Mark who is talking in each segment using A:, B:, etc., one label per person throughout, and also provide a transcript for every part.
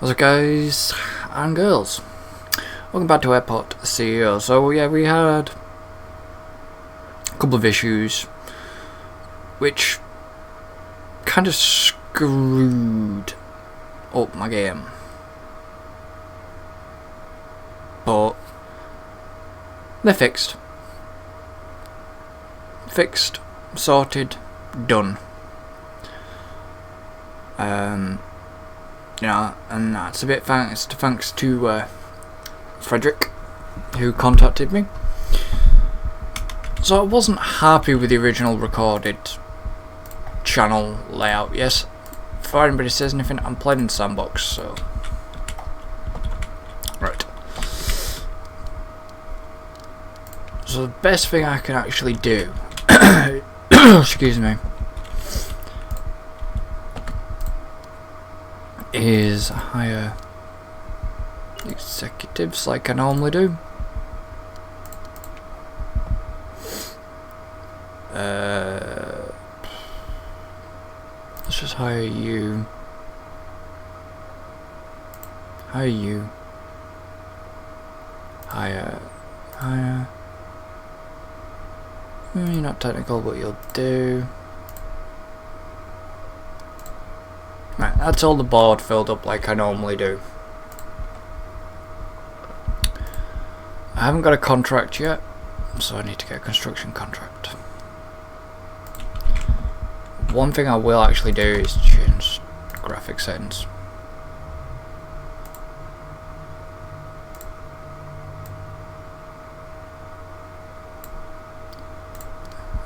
A: What's up, guys and girls? Welcome back to Airport CEO. So yeah, we had a couple of issues which kind of screwed up my game, but they're fixed, sorted, done. You know, and that's a bit thanks to Frederick, who contacted me. So I wasn't happy with the original recorded channel layout. Yes, before anybody says anything, I'm playing in Sandbox, so right. So the best thing I can actually do, excuse me, is hire executives like I normally do. Let's just hire you. Hire. You're not technical, but you'll do. Right, that's all the board filled up like I normally do. I haven't got a contract yet, so I need to get a construction contract. One thing I will actually do is change graphic settings.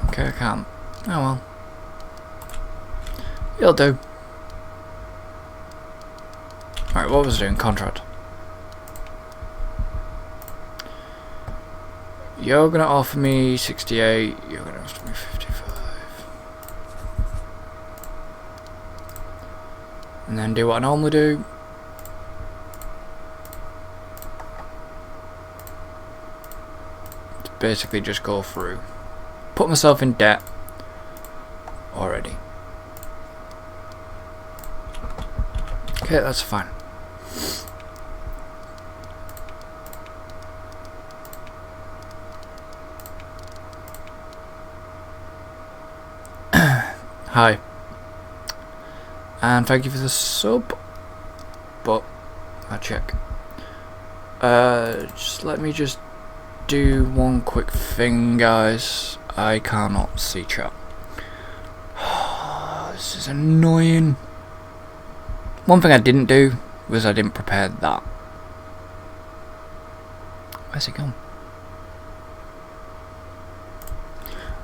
A: Okay, I can't. Oh well. It'll do. Alright, what was I doing? Contract. You're gonna offer me 68, you're gonna offer me 55. And then do what I normally do. Basically just go through. Put myself in debt already. Okay, that's fine. Hi, and thank you for the sub, but I'll check. Just let me just do one quick thing, guys. I cannot see chat. This is annoying. One thing I didn't do was I didn't prepare that. Where's it gone?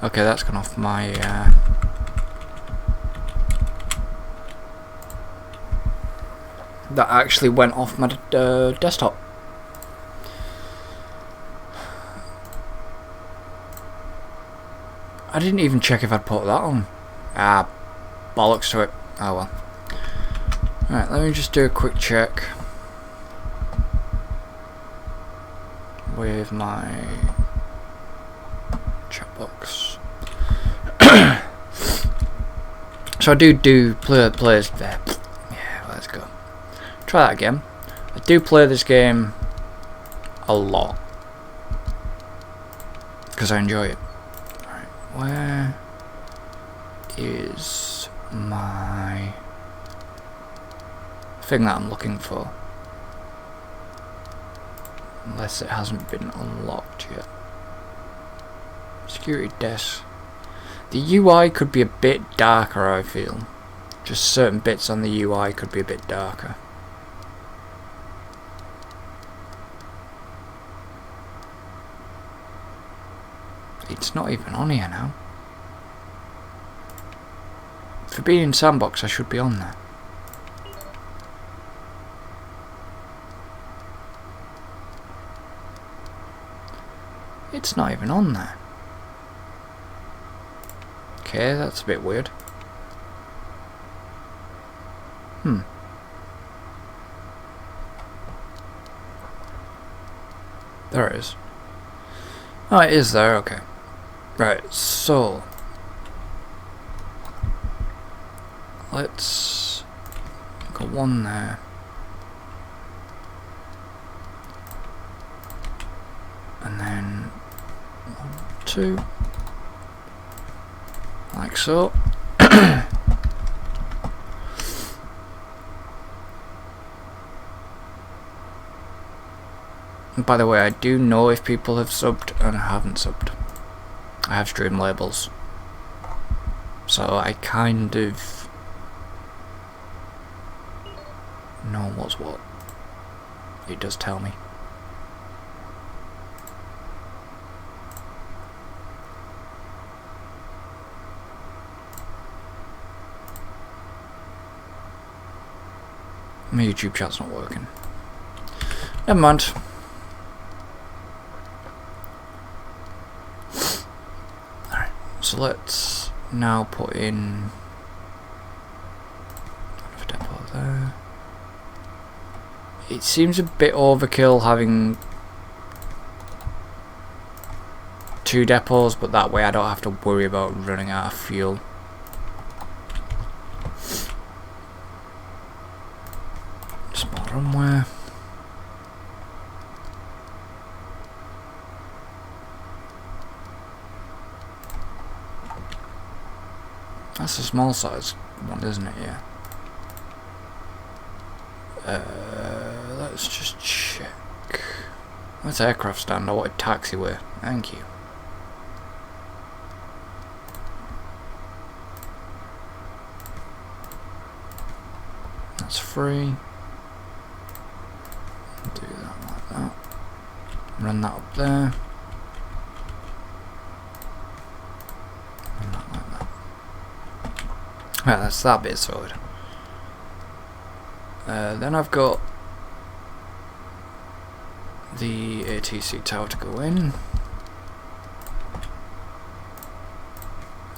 A: Okay, that's gone off my that actually went off my desktop. I didn't even check if I'd put that on. Ah, bollocks to it. Oh well. Alright, let me just do a quick check with my chat box. So I do players there. Yeah, let's go. Try that again. I do play this game a lot because I enjoy it. Alright, where is my thing that I'm looking for? Unless it hasn't been unlocked yet. Security desk. The UI could be a bit darker, I feel. Just certain bits on the UI could be a bit darker. It's not even on here now. For being in Sandbox, I should be on there. It's not even on there. Okay, that's a bit weird. There it is. Oh, it is there, okay. Right, so let's got one there. 2, like so. And by the way, I do know if people have subbed and haven't subbed. I have stream labels, so I kind of know what's what. It does tell me. My YouTube chat's not working. Never mind. Alright, so let's now put in another depot there. It seems a bit overkill having 2 depots, but that way I don't have to worry about running out of fuel. Small runway. That's a small size one, isn't it? Yeah. Let's just check. That's aircraft stand. I wanted taxiway. Thank you. That's free. Do that like that. Run that up there. Run that like that. Right, that's that bit sorted. Then I've got the ATC tower to go in.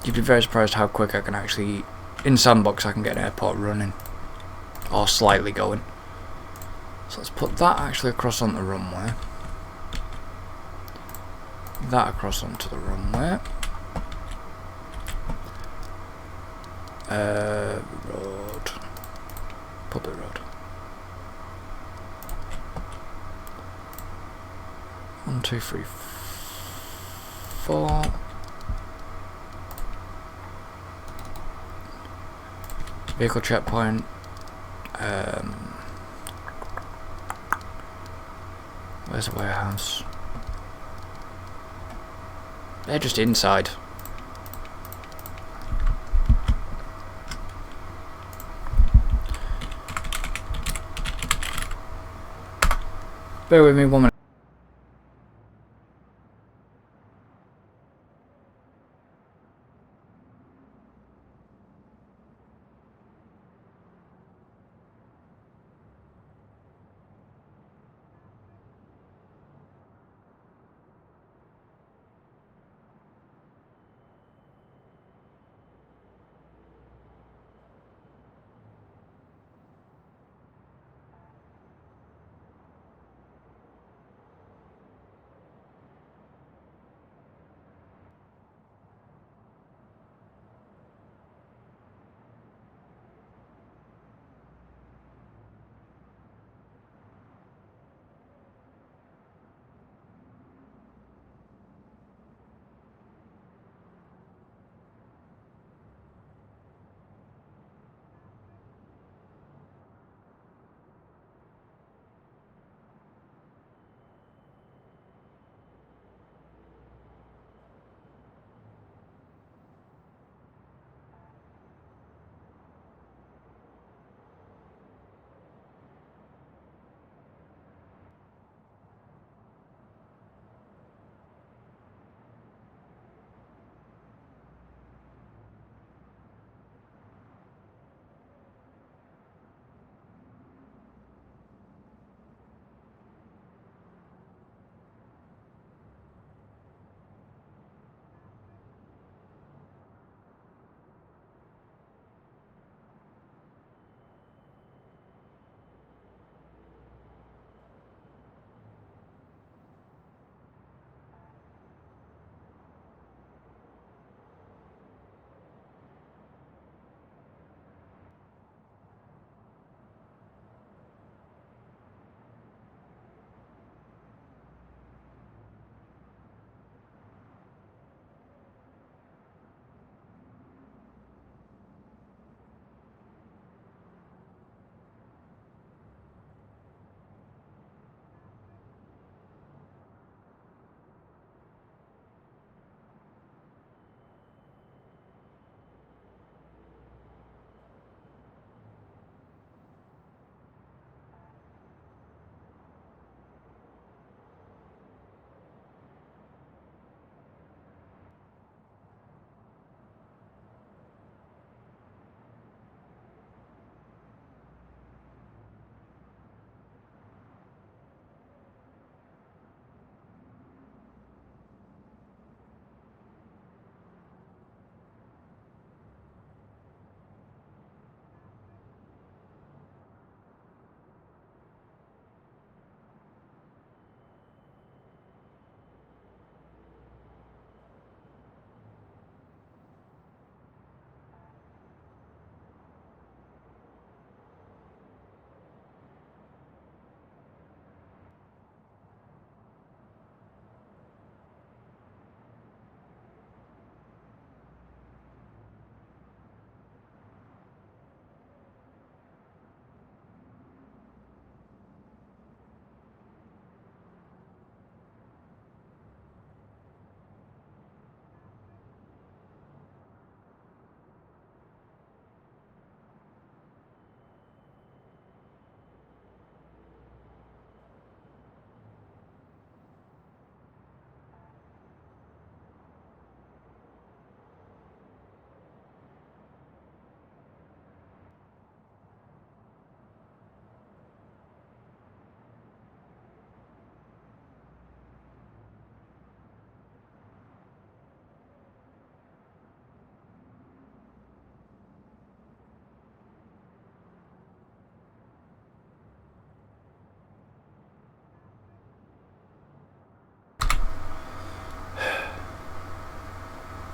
A: You'd be very surprised how quick I can actually, in Sandbox I can get an airport running, or slightly going. So let's put that actually across on the runway. That across onto the runway. Road. Public road. 1, 2, 3, 4. Vehicle checkpoint. Where's the warehouse? They're just inside. Bear with me 1 minute.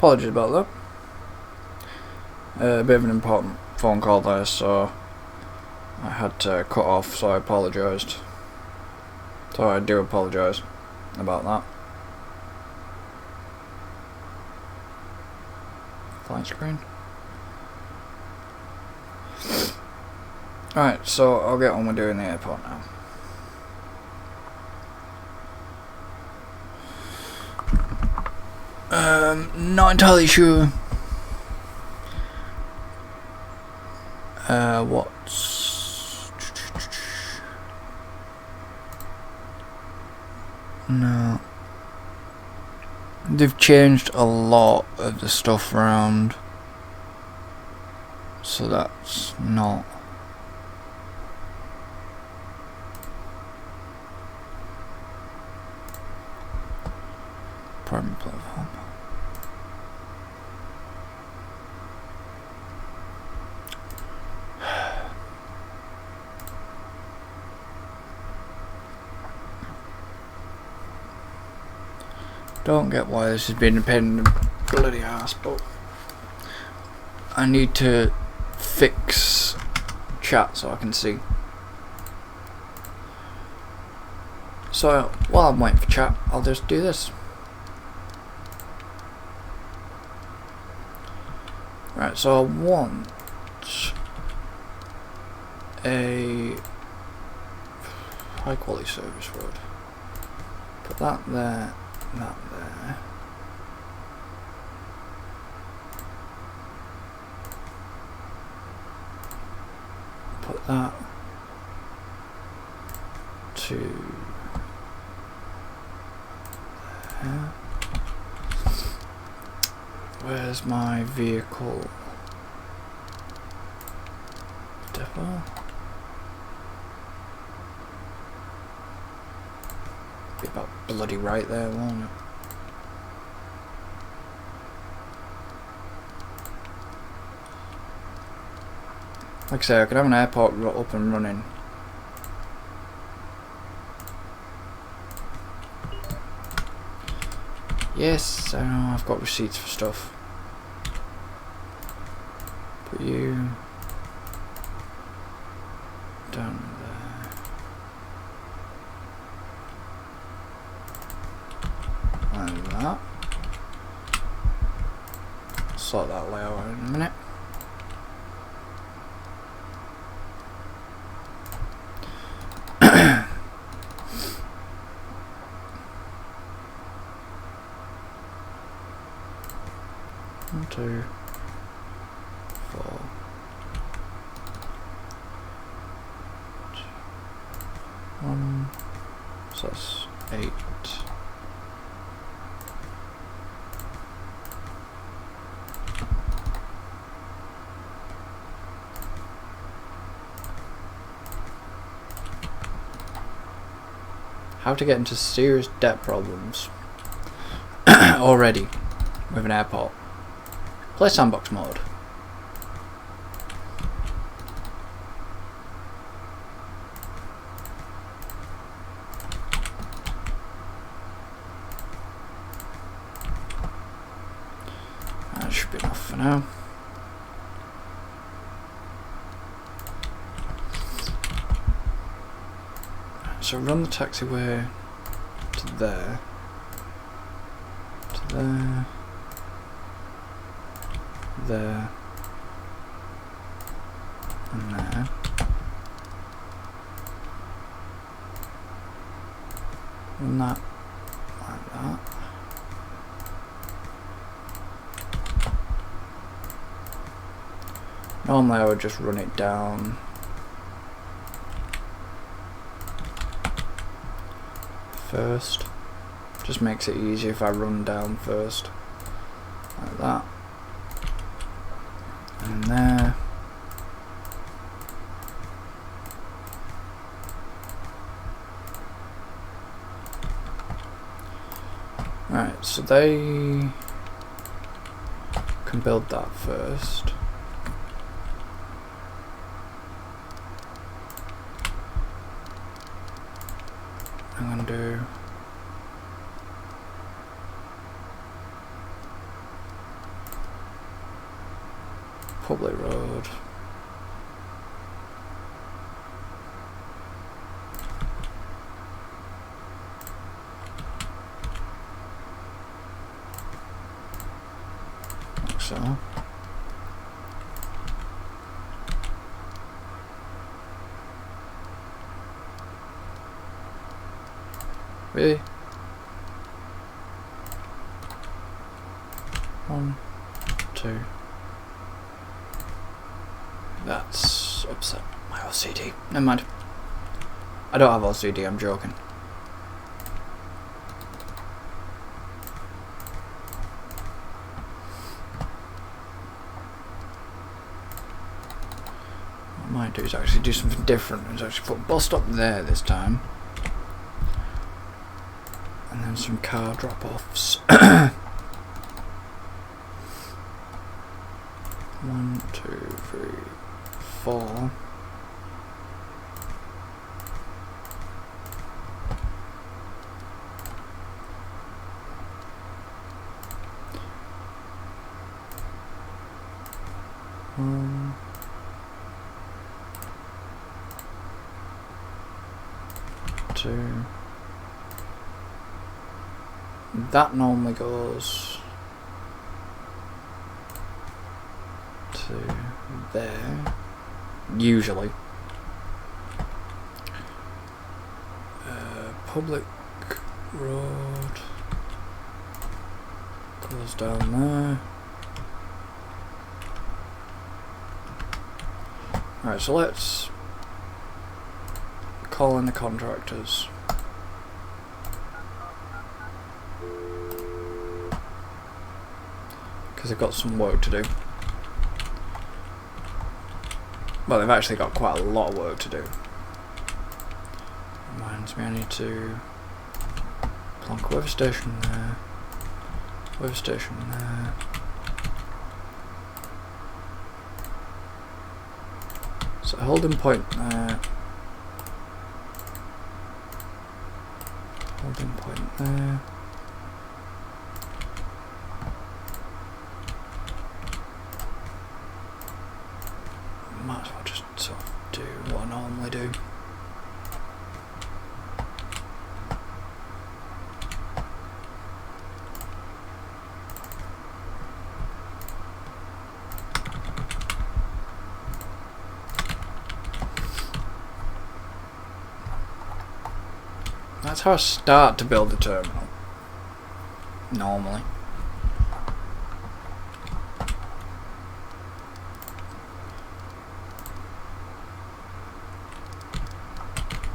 A: Apologies about that. A bit of an important phone call there, so I had to cut off, so I apologised. So I do apologise about that. Flight screen. Right, so I'll get on with doing the airport now. Not entirely sure what's... No. They've changed a lot of the stuff around, so that's not... primary platform. Don't get why this has been a pain in the bloody ass, but I need to fix chat so I can see. So while I'm waiting for chat, I'll just do this. Right, so I want a high quality service road. Put that there, that there. Put that to there. Where's my vehicle depot? Be about bloody right there, won't it? Like I say, I could have an airport up and running. Yes, I know, I've got receipts for stuff. Put you down there. Like that. Sort that layout out in a minute. One, two, four. One, so that's 8. How to get into serious debt problems already with an airport. Play sandbox mode. That should be enough for now. So run the taxiway to there, to there, there, and there. And that, like that. Normally I would just run it down first. Just makes it easier if I run down first. Like that. And there. Right, so they can build that first. I'm gonna do public road. Like so. Really? 1, 2. That's upset my OCD. Never mind. I don't have OCD, I'm joking. What I might do is actually do something different. Is actually put bus stop there this time. And then some car drop-offs. 1, 2, 3, 4. Two. That normally goes to there, usually. Public road goes down there. Right, so let's call in the contractors. Because they've got some work to do. Well, they've actually got quite a lot of work to do. Reminds me I need to plonk a weather station there. Weather station there. So holding point there. Holding point there. Might as well just sort of do what I normally do. That's how I start to build the terminal. Normally.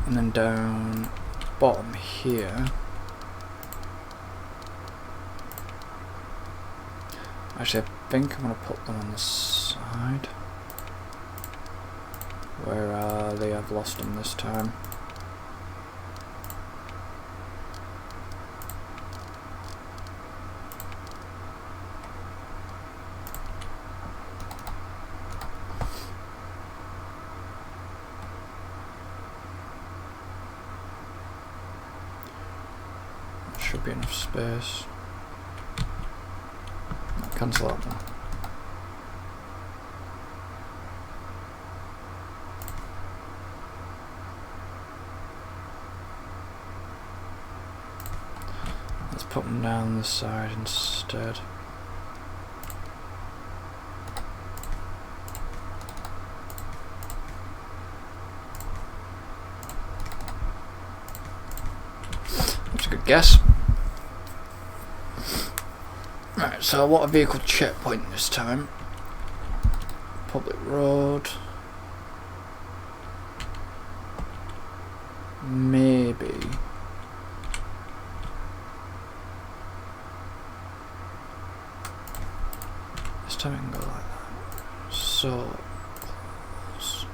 A: And then down bottom here. Actually, I think I'm going to put them on the side. Where are they? I've lost them this time. Should be enough space. I'll cancel that one. Let's put them down this side instead. That's a good guess. Right, so I want a vehicle checkpoint this time. Public road. Maybe. This time I can go like that. So close.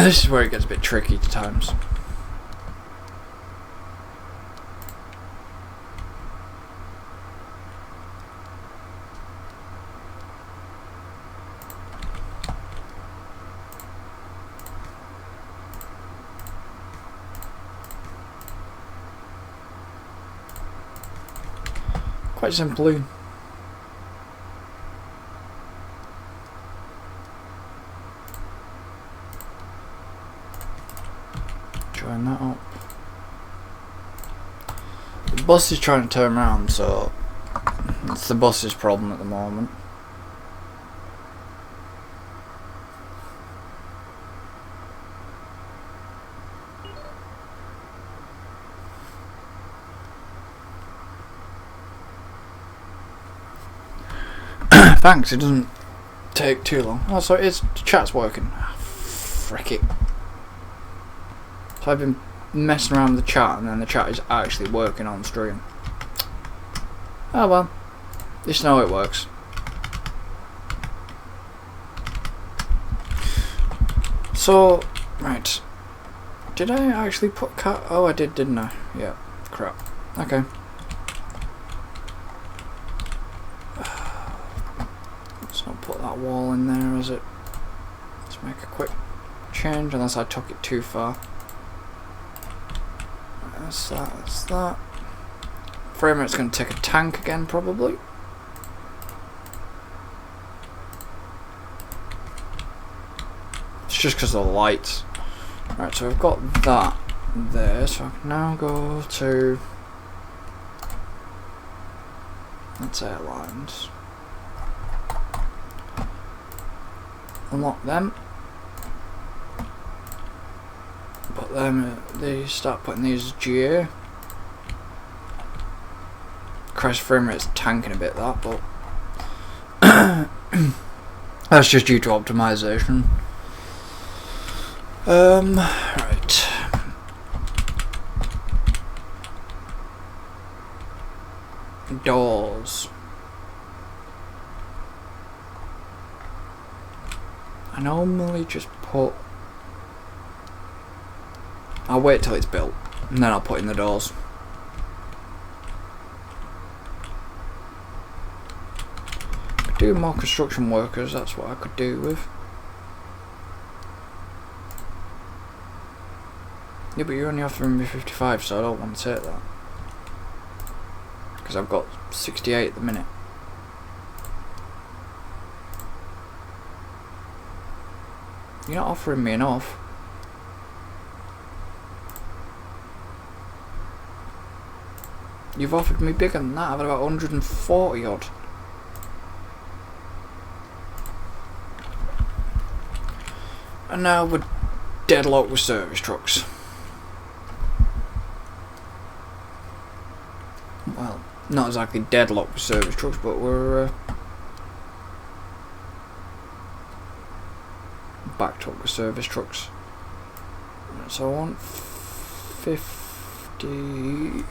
A: This is where it gets a bit tricky at times. Quite simply. Join that up. The bus is trying to turn around, so it's the bus's problem at the moment. Thanks, it doesn't take too long. Oh, so the chat's working. Oh, frick it. So I've been messing around with the chat, and then the chat is actually working on stream. Oh well, this is how it works. So, right. Did I actually put cat? Oh, I did, didn't I? Yeah, crap. Okay. Let's not put that wall in there, is it? Let's make a quick change, unless I took it too far. That's that, that's that. Frame rate's going to take a tank again, probably. It's just because of the lights. Right, so we've got that there, so I can now go to... That's airlines. Unlock them. But then they start putting these GA. Crash frame rate's tanking a bit, that, but that's just due to optimization. Right. Doors. I normally just put... I'll wait till it's built, and then I'll put in the doors. Could do more construction workers, that's what I could do with. Yeah, but you only have to remember 55, so I don't want to take that. Because I've got 68 at the minute. You're not offering me enough. You've offered me bigger than that. I've had about 140 odd. And now we're deadlocked with service trucks. Well, not exactly deadlocked with service trucks, but we're backed up with service trucks. So I want 50.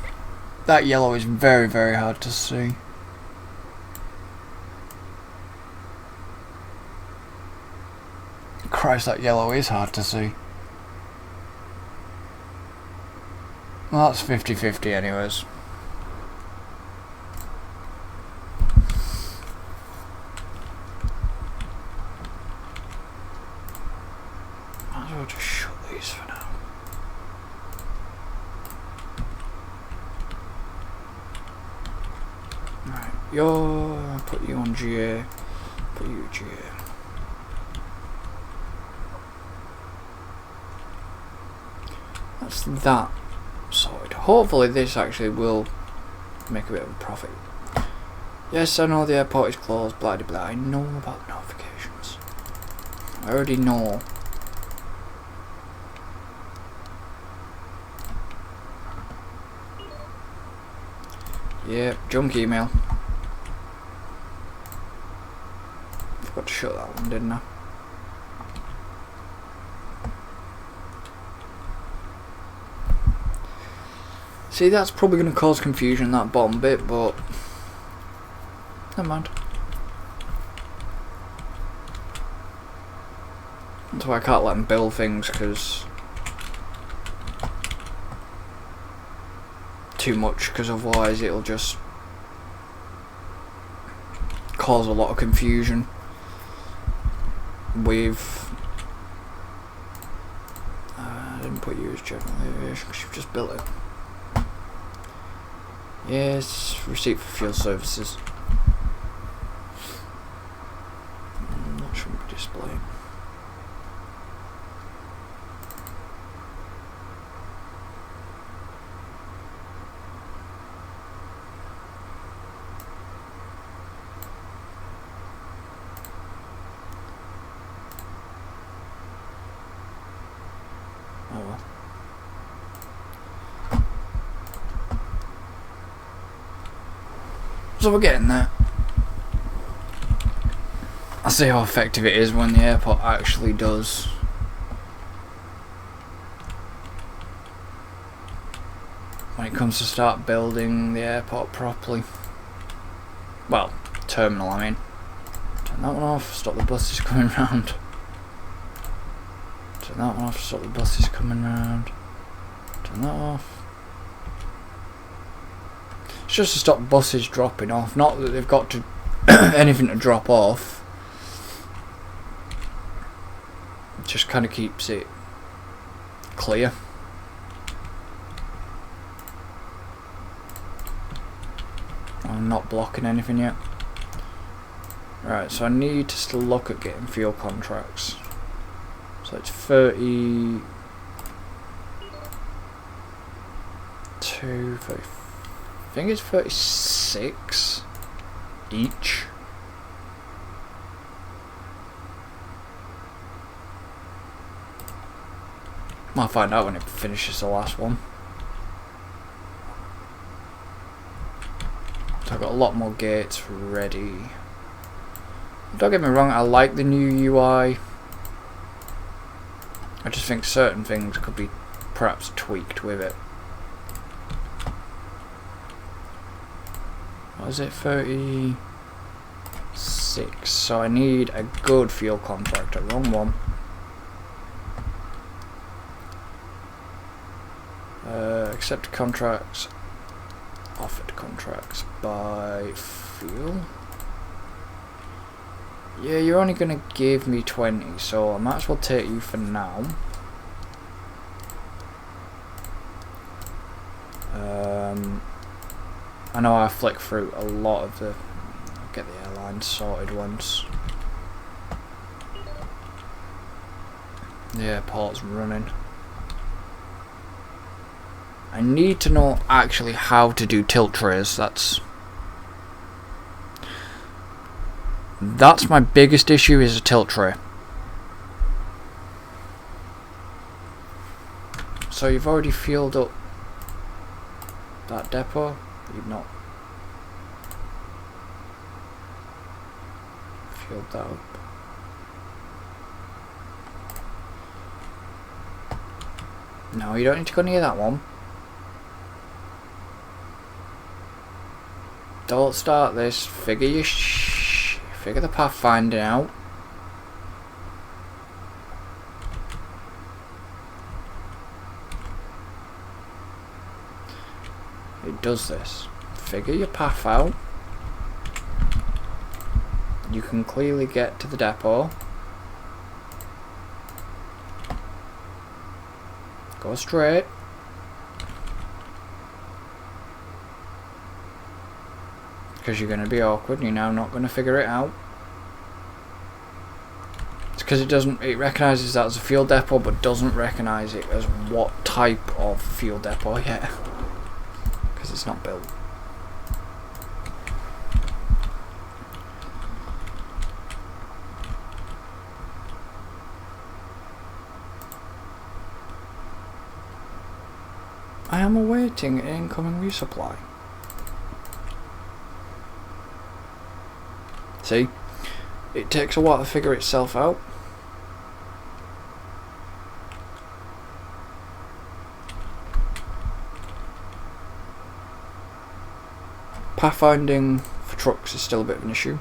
A: That yellow is very, very hard to see. Christ, that yellow is hard to see. Well, that's 50-50 anyways. Might as well just shut these for now. Right, put you on GA, put you GA. That's that sorted. Hopefully this actually will make a bit of a profit. Yes, I know the airport is closed, blah blah blah. I know about notifications. I already know. Yep, junk email. Forgot to shut that one, didn't I? See, that's probably going to cause confusion, that bottom bit, but never mind. That's why I can't let them build things, because too much, because otherwise it'll just cause a lot of confusion with I didn't put you as general aviation because you've just built it. Yes, receipt for fuel services. That shouldn't be displayed. Oh well. So we're getting there. I'll see how effective it is when the airport actually does when it comes to start building the airport properly. Well, terminal I mean. Turn that one off, stop the buses coming round. Turn that one off, stop the buses coming round. Turn that off. It's just to stop buses dropping off, not that they've got to anything to drop off. It just kind of keeps it clear. I'm not blocking anything yet. Right, so I need to still look at getting fuel contracts. So it's 32, 30, I think it's 36 each. I'll find out when it finishes the last one. So I've got a lot more gates ready. Don't get me wrong, I like the new UI. I just think certain things could be perhaps tweaked with it. What is it? 36. So I need a good fuel contractor. Wrong one. Accepted contracts. Offered contracts by fuel. Yeah, you're only going to give me 20, so I might as well take you for now. I know I flick through a lot of the... I'll get the airlines sorted once. The airport's running. I need to know actually how to do tilt trays. That's my biggest issue, is a tilt tray. So you've already fueled up that depot. You've not fueled that up. No, you don't need to go near that one. Don't start this. Figure your figure the pathfinding out. It does this. Figure your path out. You can clearly get to the depot. Go straight. Because you're going to be awkward and you're now not going to figure it out. It's because it recognises that as a fuel depot but doesn't recognise it as what type of fuel depot yet. Because it's not built. I am awaiting an incoming resupply. See? It takes a while to figure itself out. Pathfinding for trucks is still a bit of an issue.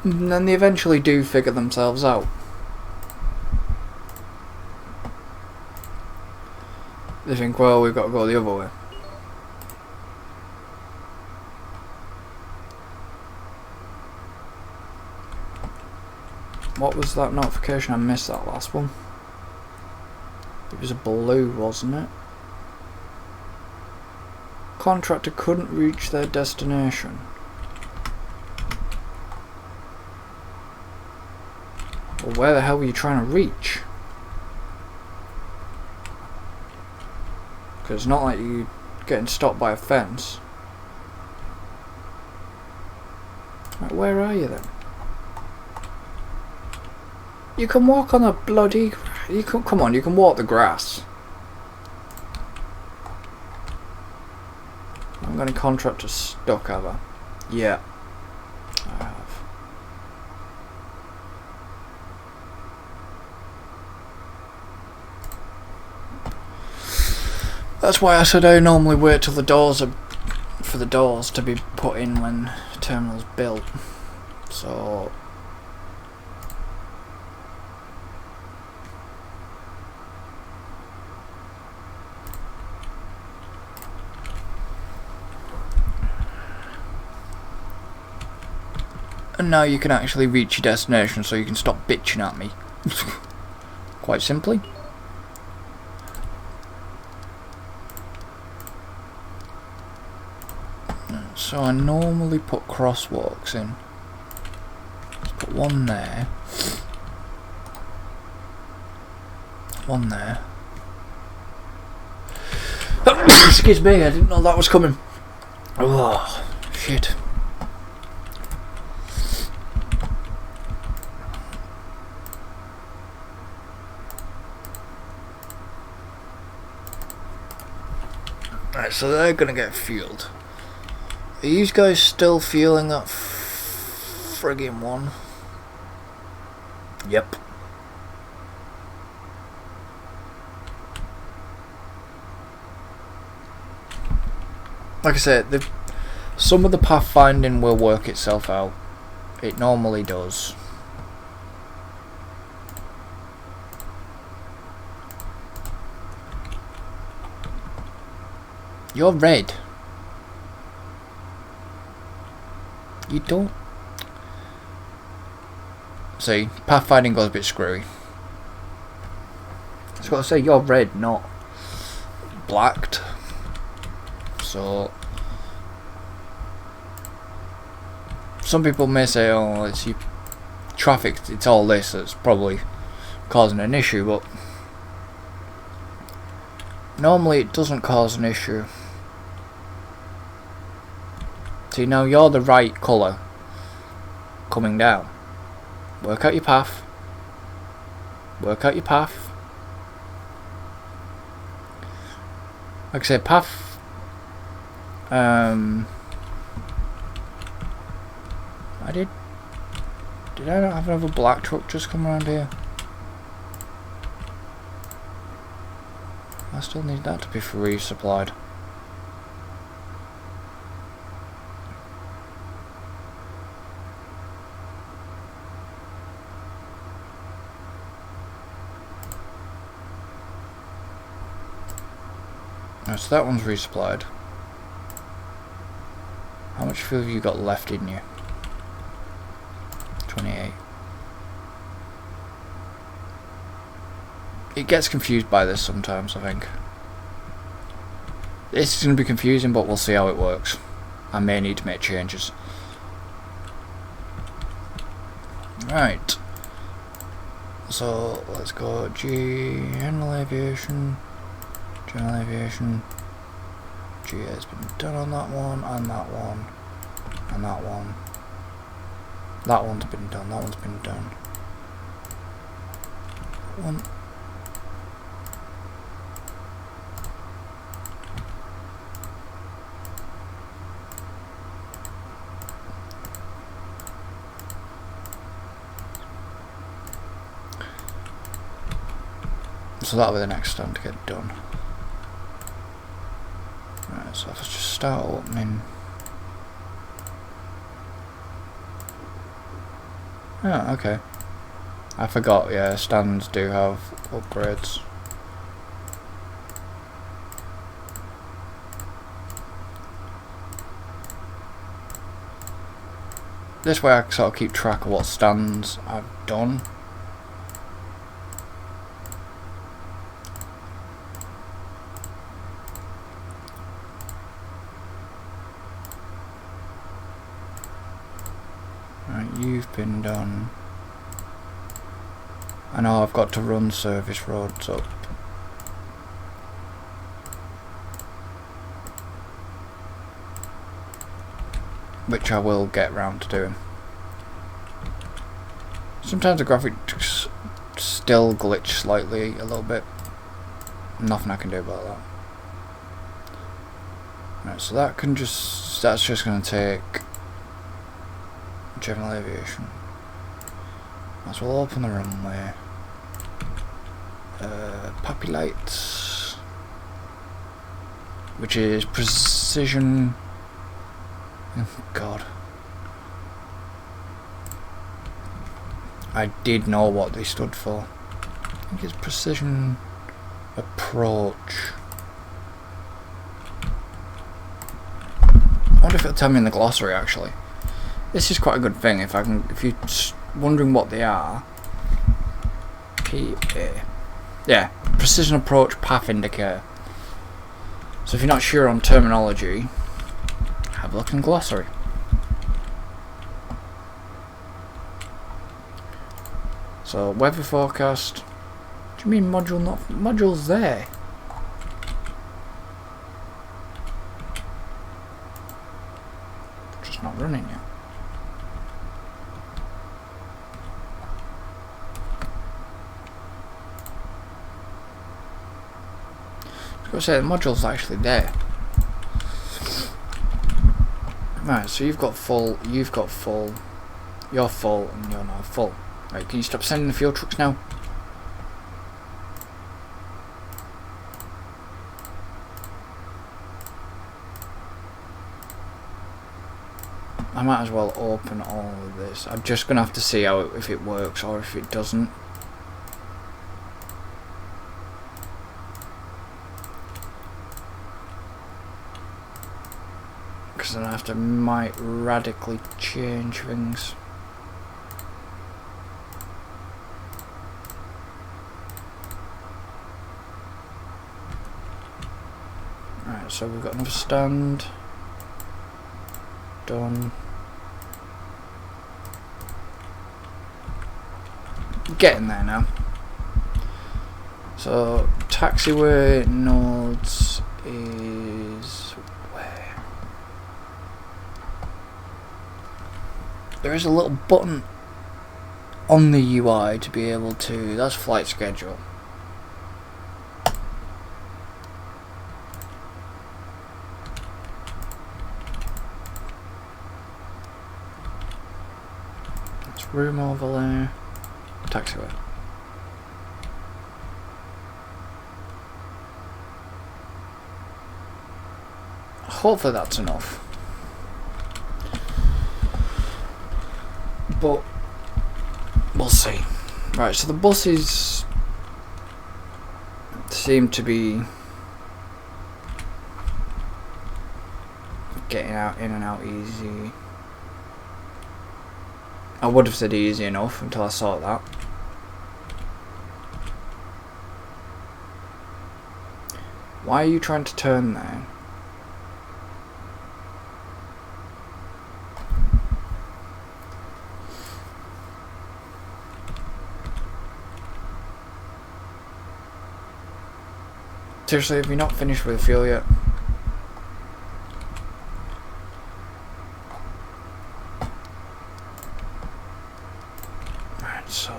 A: And then they eventually do figure themselves out. They think, well, we've got to go the other way. What was that notification? I missed that last one. It was a blue, wasn't it? Contractor couldn't reach their destination. Well, where the hell were you trying to reach? Because it's not like you getting stopped by a fence. Right, where are you then? You can walk on the bloody... You can, come on, you can walk the grass. I'm going to contract a stuck, have I? Yeah, I have. That's why I said I normally wait till the doors are... for the doors to be put in when the terminal's built. So... And now you can actually reach your destination, so you can stop bitching at me. Quite simply. So I normally put crosswalks in. Let's put one there. One there. Excuse me, I didn't know that was coming. Oh, shit. Right, so they're gonna get fueled. Are you guys still feeling that friggin' one? Yep. Like I said, some of the pathfinding will work itself out. It normally does. You're red. You don't... See, pathfinding goes a bit screwy. That's what I say, you're red, not blacked. So... Some people may say, oh, it's you, traffic, it's all this that's probably causing an issue, but... Normally it doesn't cause an issue. See, now you're the right colour coming down. Work out your path. Work out your path. Like I said, path... I did I not have another black truck just come around here? I still need that to be resupplied. So that one's resupplied. How much fuel have you got left in you? 28. It gets confused by this sometimes, I think. This is going to be confusing, but we'll see how it works. I may need to make changes. Right. So, let's go General Aviation. General Aviation. GA has been done on that one, and that one, and that one. That one's been done, that one's been done. One. So that'll be the next time to get done. Right, so let's just start opening. Oh, okay. I forgot, yeah, stands do have upgrades. This way I can sort of keep track of what stands I've done. you've been done. I know I've got to run service roads up. Which I will get round to doing. Sometimes the graphics still glitch slightly a little bit. Nothing I can do about that. Right, so that's just going to take general aviation. Might as well open the runway. Puppy lights, which is precision. Oh God, I did know what they stood for. I think it's precision approach. I wonder if it'll tell me in the glossary actually. This is quite a good thing if you're wondering what they are. PA. Yeah, precision approach path indicator. So if you're not sure on terminology, have a look in glossary. So weather forecast. Do you mean module not module's there? Just not running yet. I was going to say the module's actually there. Right, so you've got full, you're full, and you're not full. Right, can you stop sending the fuel trucks now? I might as well open all of this. I'm just gonna have to see if it works or if it doesn't. Because then I might radically change things. Right, so we've got another stand. Done. Getting there now. So taxiway nodes is where? There is a little button on the UI to be able to. That's flight schedule. That's room overlay. Taxiway. Hopefully that's enough. But we'll see. Right, so the buses seem to be getting out in and out easy. I would have said easy enough until I saw that. Why are you trying to turn there? Seriously, have you not finished with the fuel yet? Right, so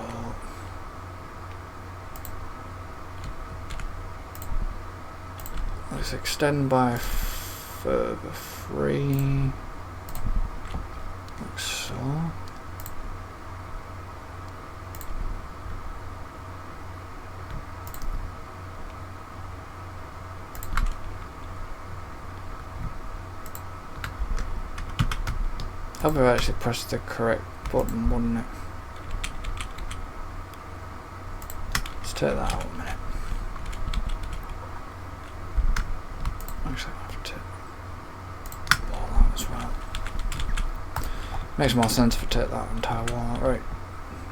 A: let's extend by further 3. Like so. I would have actually pressed the correct button, wouldn't it? Let's take that out a minute. Actually, I have to take the wall out as well. Makes more sense if I take that entire wall out. Right.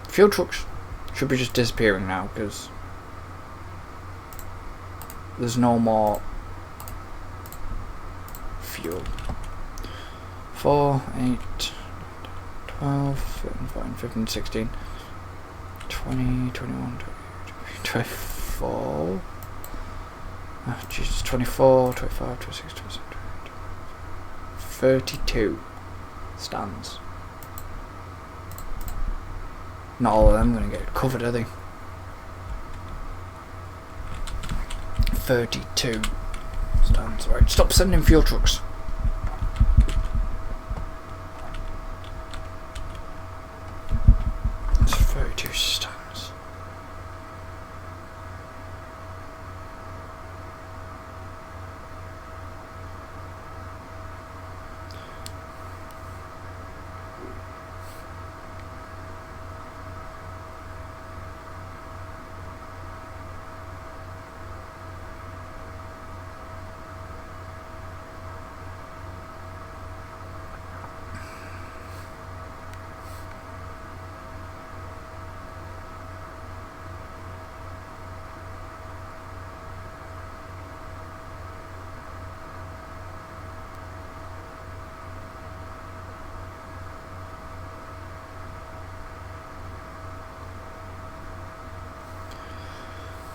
A: Fuel trucks should be just disappearing now because there's no more fuel. 4, 8, 12. 12, 13, 14, 15, 16, 20, 21, 24. Oh, Jesus, 24, 25, 26, 27, 32 stands. Not all of them are going to get covered, are they? 32 stands. Right, stop sending fuel trucks. It's 32 stands.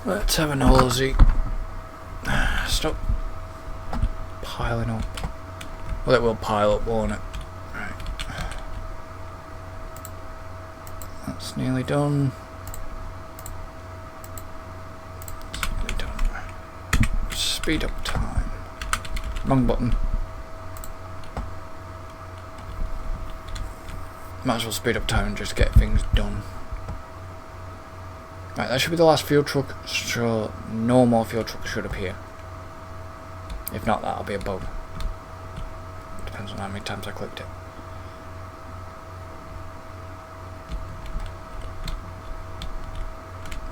A: Let's have an Aussie. Stop piling up. Well, it will pile up, won't it? Right. That's nearly done. That's nearly done. Speed up time. Wrong button. Might as well speed up time and just get things done. Right, that should be the last fuel truck, so no more fuel trucks should appear. If not, that'll be a bug. Depends on how many times I clicked it.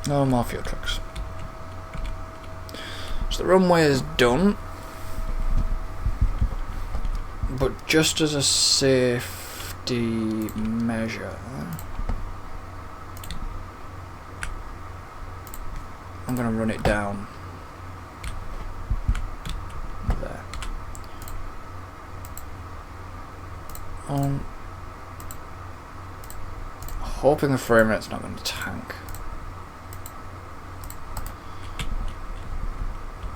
A: No more fuel trucks. So the runway is done. But just as a safety measure, I'm going to run it down there. Hoping the frame rate's not going to tank.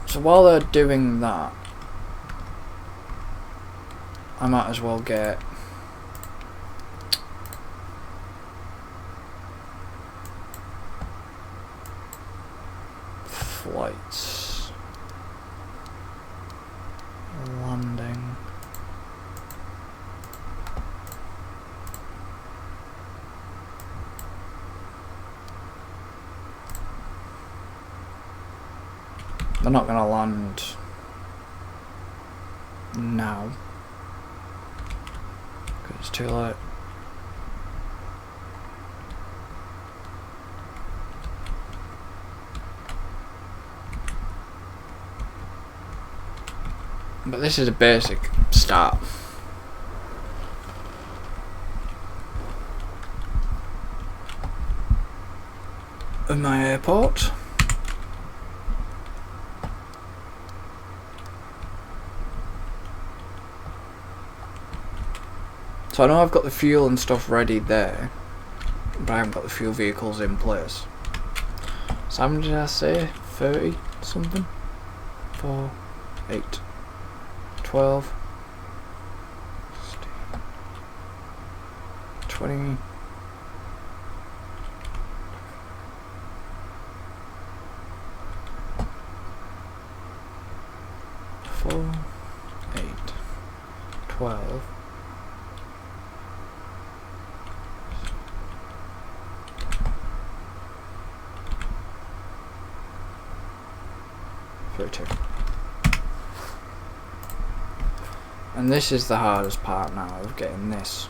A: So while they're doing that, I might as well get flights landing. They're not going to land now because it's too late. But this is a basic start. Of my airport. So I know I've got the fuel and stuff ready there, but I haven't got the fuel vehicles in place. So how many did I say? 30 something? 4, 8, 12, 16, 20, 4, 8, 12, 32. And this is the hardest part now of getting this.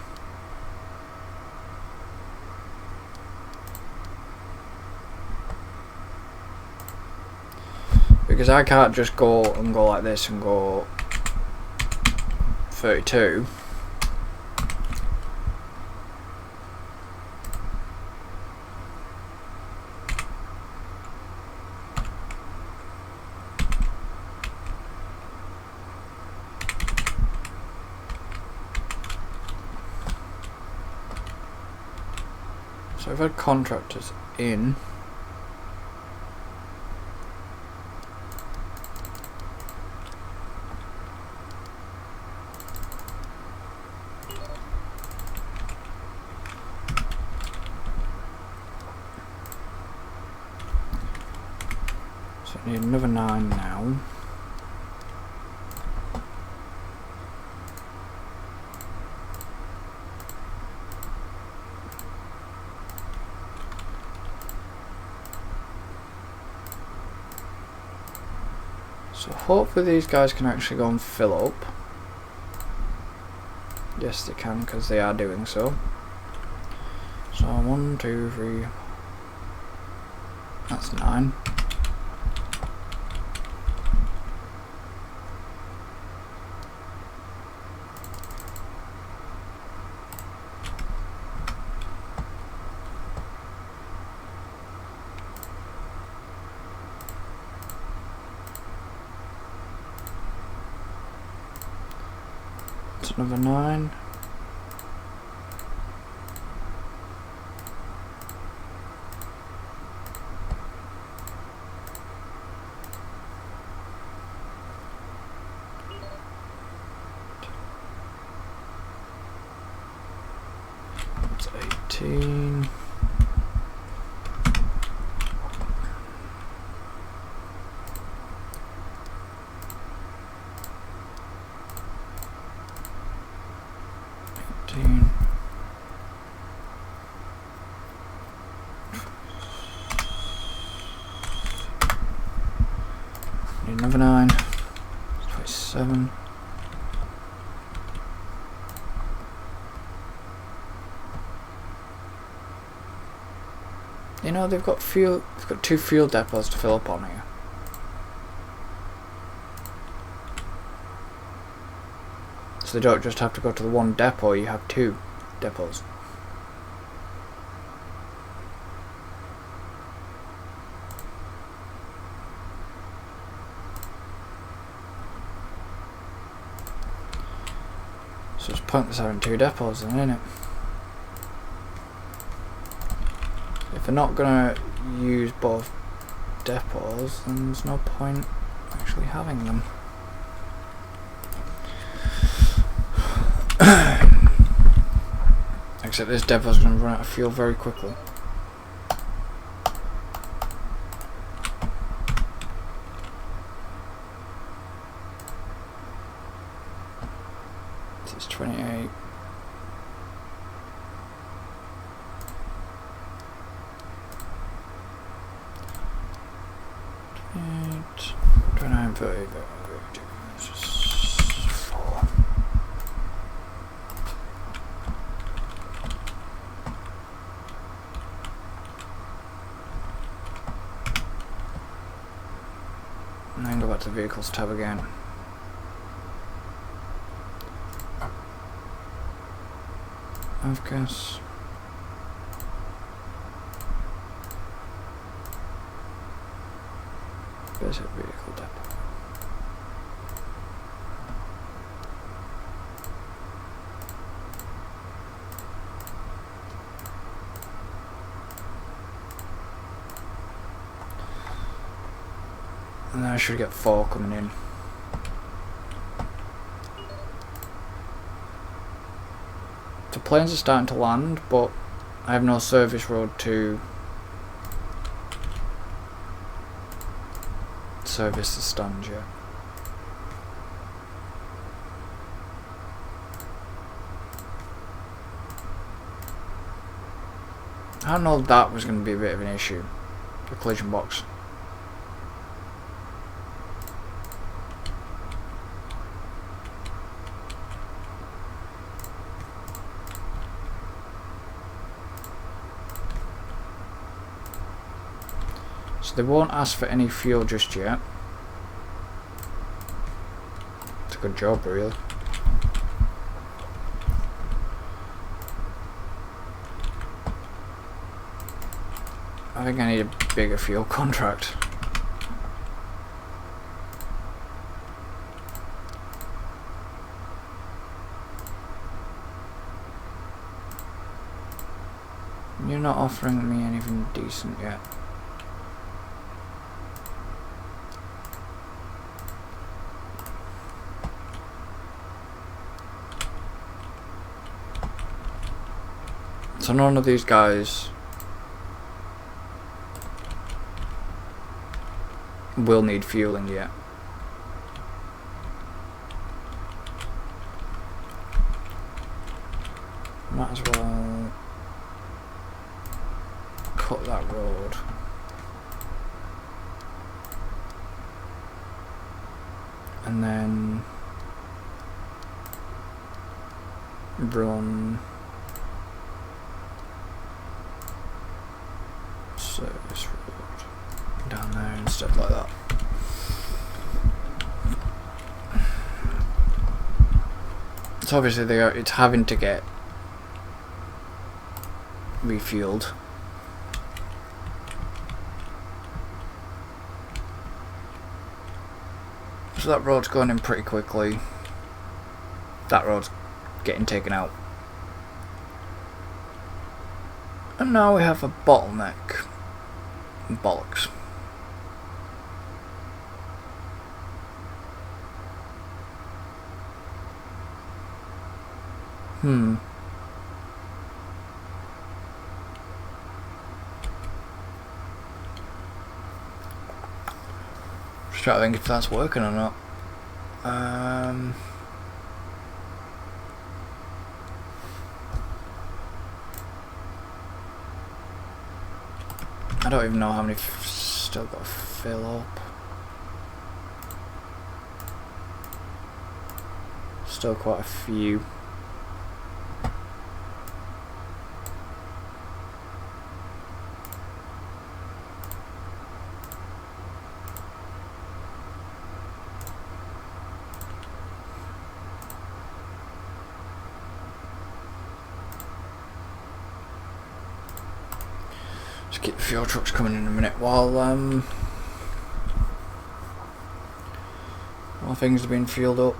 A: Because I can't just go like this and go 32. So I've had contractors in. So I need another 9 now. So hopefully these guys can actually go and fill up. Yes, they can, because they are doing so. So 1, 2, 3. That's 9. That's another 9. That's 18. Need another 9. 27. You know, they've got 2 fuel depots to fill up on here. So they don't just have to go to the one depot, you have 2 depots. So it's pointless having 2 depots then, isn't it? If they're not gonna use both depots, then there's no point actually having them. Except this depot's gonna run out of fuel very quickly. So it's 28. 29, 30, 4. And then go back to the vehicles tab again. Of course. Basic vehicle depot. And then I should get 4 coming in. The planes are starting to land, but I have no service road to service the stands yet. I don't know, that was going to be a bit of an issue, the collision box. So they won't ask for any fuel just yet. It's a good job, really. I think I need a bigger fuel contract. You not offering me anything decent yet. So none of these guys will need fueling yet. Might as well cut that road. And then run service road down there instead, like that. So obviously it's having to get refueled. So that road's going in pretty quickly. That road's getting taken out. And now we have a bottleneck. Bollocks. Just trying to think if that's working or not. I don't even know how many still got to fill up. Still quite a few. Just keep the fuel trucks coming in a minute while things are being fueled up.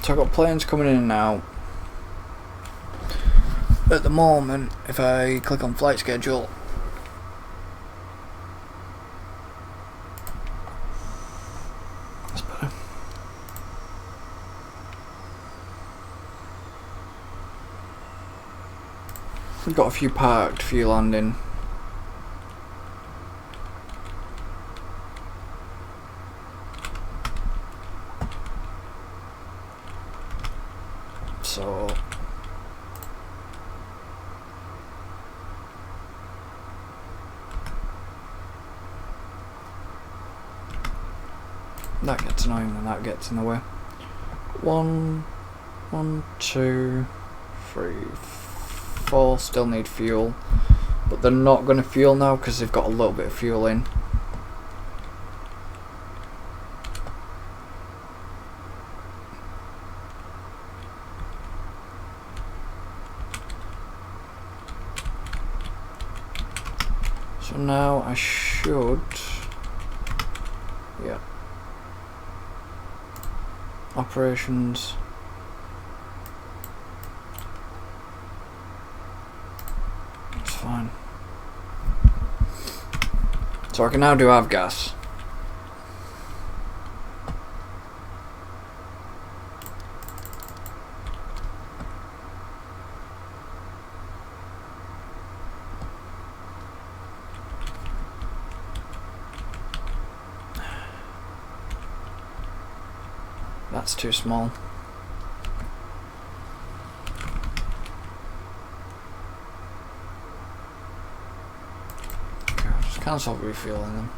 A: So I've got planes coming in and out. At the moment, if I click on flight schedule, that's better. We've got a few parked, few landing. So that gets annoying and that gets in the way. 1, 2, 3, 4 still need fuel, but they're not going to fuel now because they've got a little bit of fuel in. So now I should, yeah, operations, it's fine. So I can now do avgas. That's too small. Okay, I'll just cancel refueling them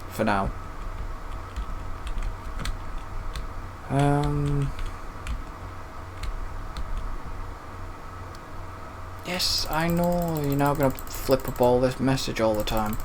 A: for now. Yes, I know you're now gonna flip up all this message all the time.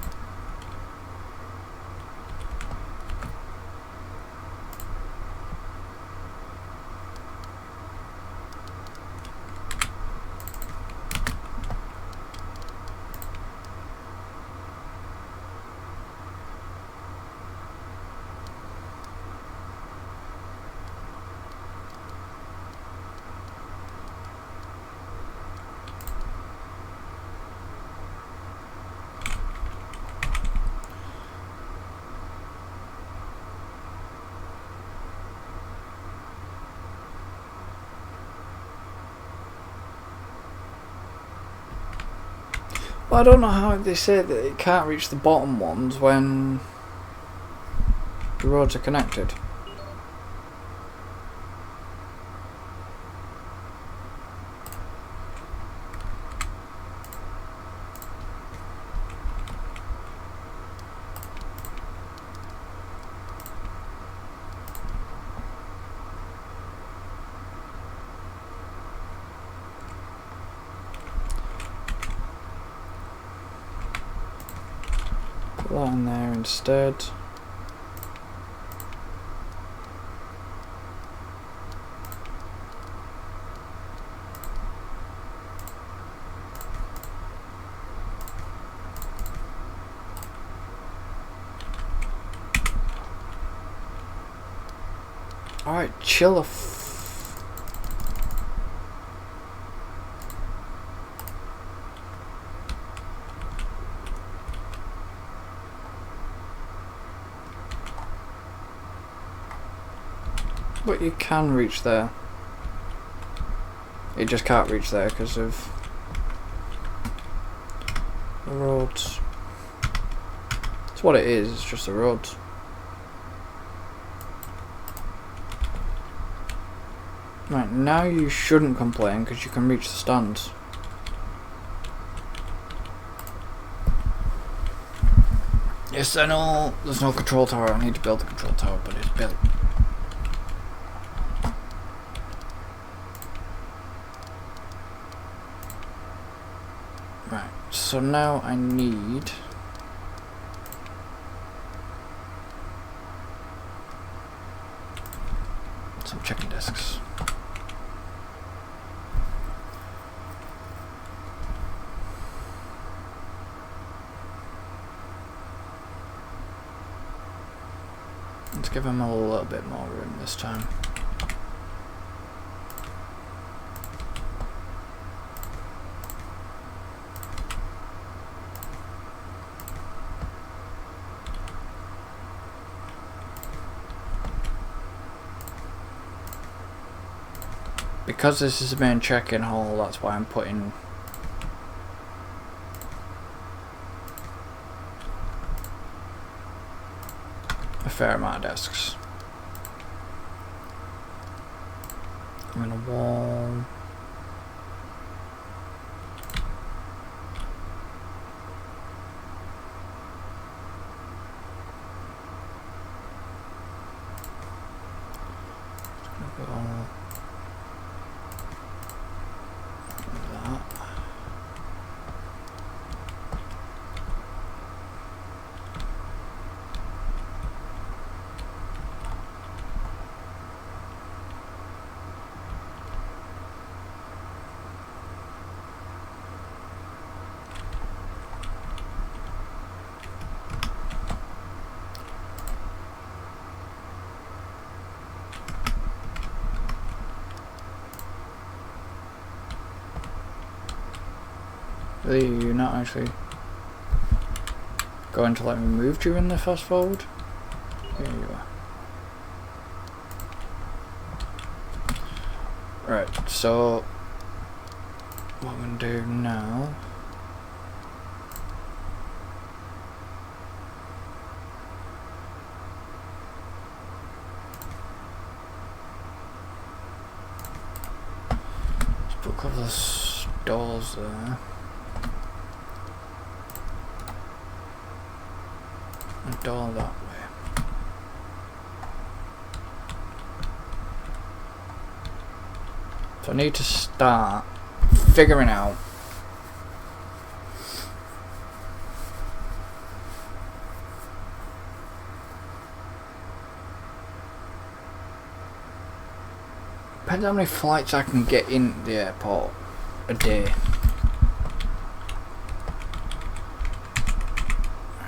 A: But I don't know how they say that it can't reach the bottom ones when the roads are connected. Put that in there instead. Alright, chill a But you can reach there. It just can't reach there because of the roads. It's what it is, it's just the roads. Right, now you shouldn't complain because you can reach the stands. Yes, I know there's no control tower. I need to build the control tower, but it's built. Right, so now I need some checking discs. Let's give him a little bit more room this time. Because this is the main check-in hall, that's why I'm putting a fair amount of desks. I'm in a wall. Are you not actually going to let me move during the fast forward? Here you are. Right, so what I'm going to do now is put a couple of stalls there. And door that way. So I need to start figuring out depends how many flights I can get in the airport a day.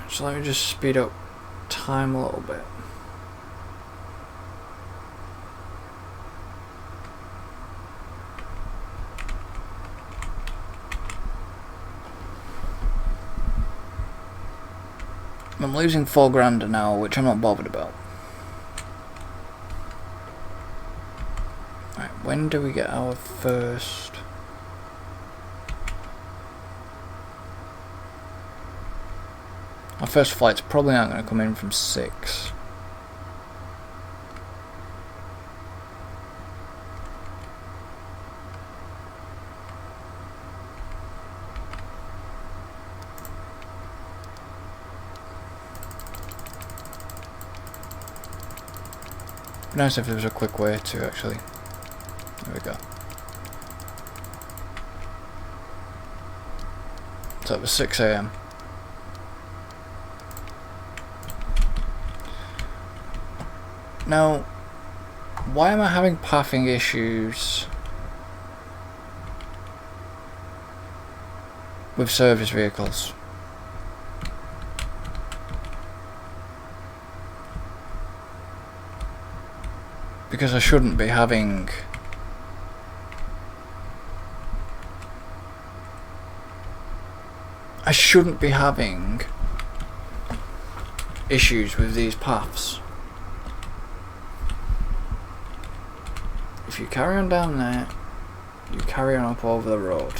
A: So let me just speed up time a little bit. I'm losing $4,000 an hour, which I'm not bothered about. Right, when do we get our first? Our first flight's probably not going to come in from 6. It'd be nice if there was a quick way to actually. There we go. So it was 6 AM. Now, why am I having pathing issues with service vehicles? Because I shouldn't be having issues with these paths. If you carry on down there, you carry on up over the road.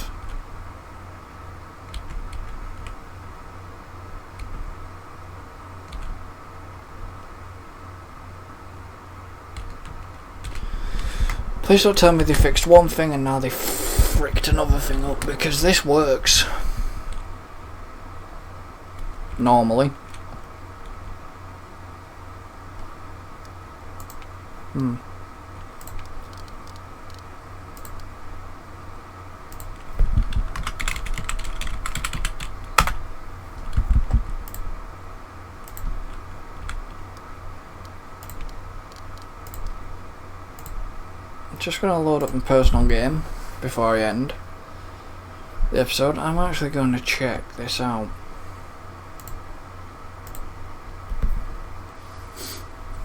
A: Please don't tell me they fixed one thing and now they fricked another thing up, because this works. Normally. Just going to load up my personal game before I end the episode. I'm actually going to check this out.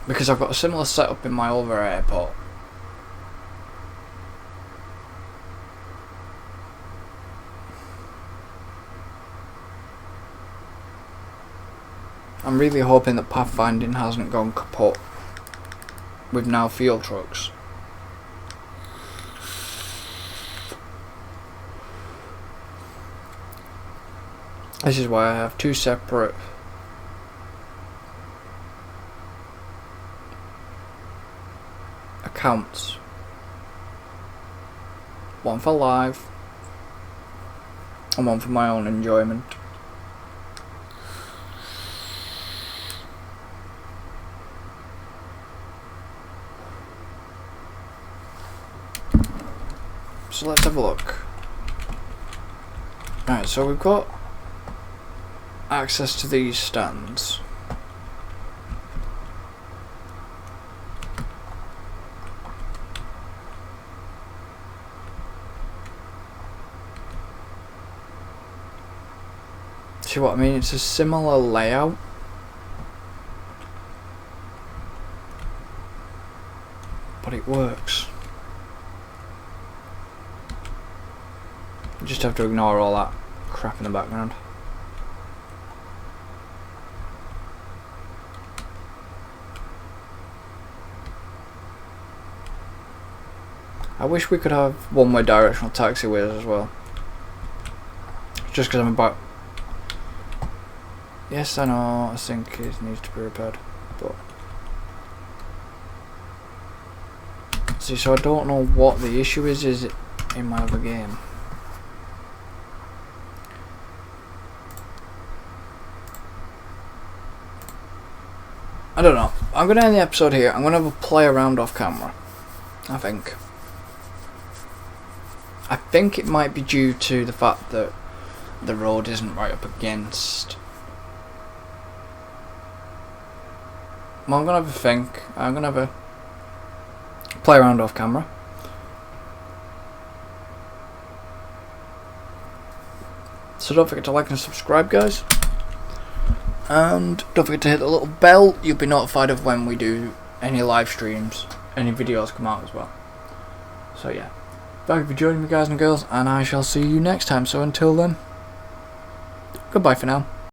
A: Because I've got a similar setup in my other airport. I'm really hoping that pathfinding hasn't gone kaput with now fuel trucks. This is why I have 2 separate accounts. One for live and one for my own enjoyment. So let's have a look. Right, so we've got access to these stands. See what I mean? It's a similar layout. But it works. You just have to ignore all that crap in the background. I wish we could have one-way directional taxiways as well. Just because I'm about... Yes, I know, I think it needs to be repaired, but... See, so I don't know what the issue is it in my other game? I don't know. I'm going to end the episode here. I'm going to have a play around off camera, I think. I think it might be due to the fact that the road isn't right up against. Well, I'm gonna have a think. I'm gonna have a play around off camera. So don't forget to like and subscribe, guys. And don't forget to hit the little bell. You'll be notified of when we do any live streams, any videos come out as well. So yeah. Thank you for joining me, guys and girls, and I shall see you next time. So until then, goodbye for now.